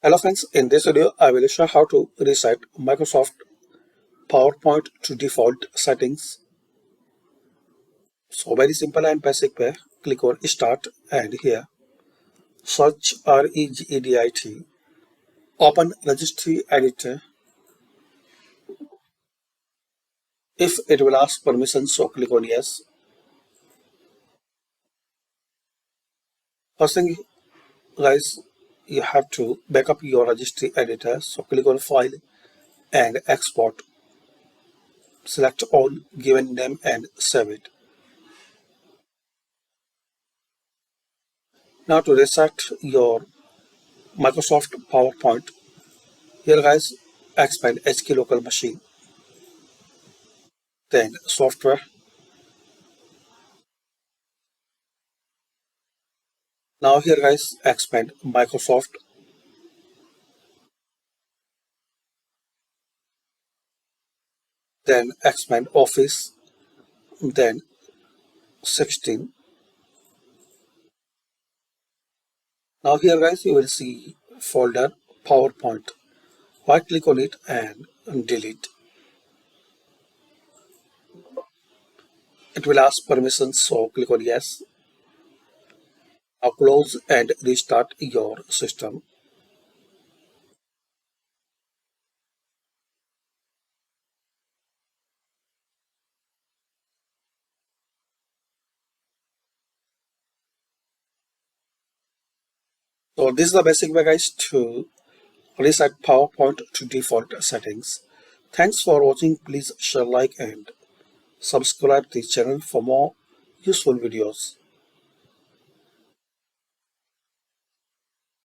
Hello friends, in this video I will show how to reset Microsoft PowerPoint to default settings. So very simple and basic way. Click on Start and here search REGEDIT. Open Registry Editor. If it will ask permission, so click on Yes. First thing guys, you have to backup your registry editor. So click on File and Export. Select all, given name and save it. Now to reset your Microsoft PowerPoint, here guys, expand HK local machine, then software. Now here guys, expand Microsoft, then expand Office, then 16. Now here guys, you will see folder PowerPoint. Right click on it and delete. It will ask permissions, so click on yes. Now close and restart your system. So this is the basic way guys to reset PowerPoint to default settings. Thanks for watching. Please share, like and subscribe the channel for more useful videos.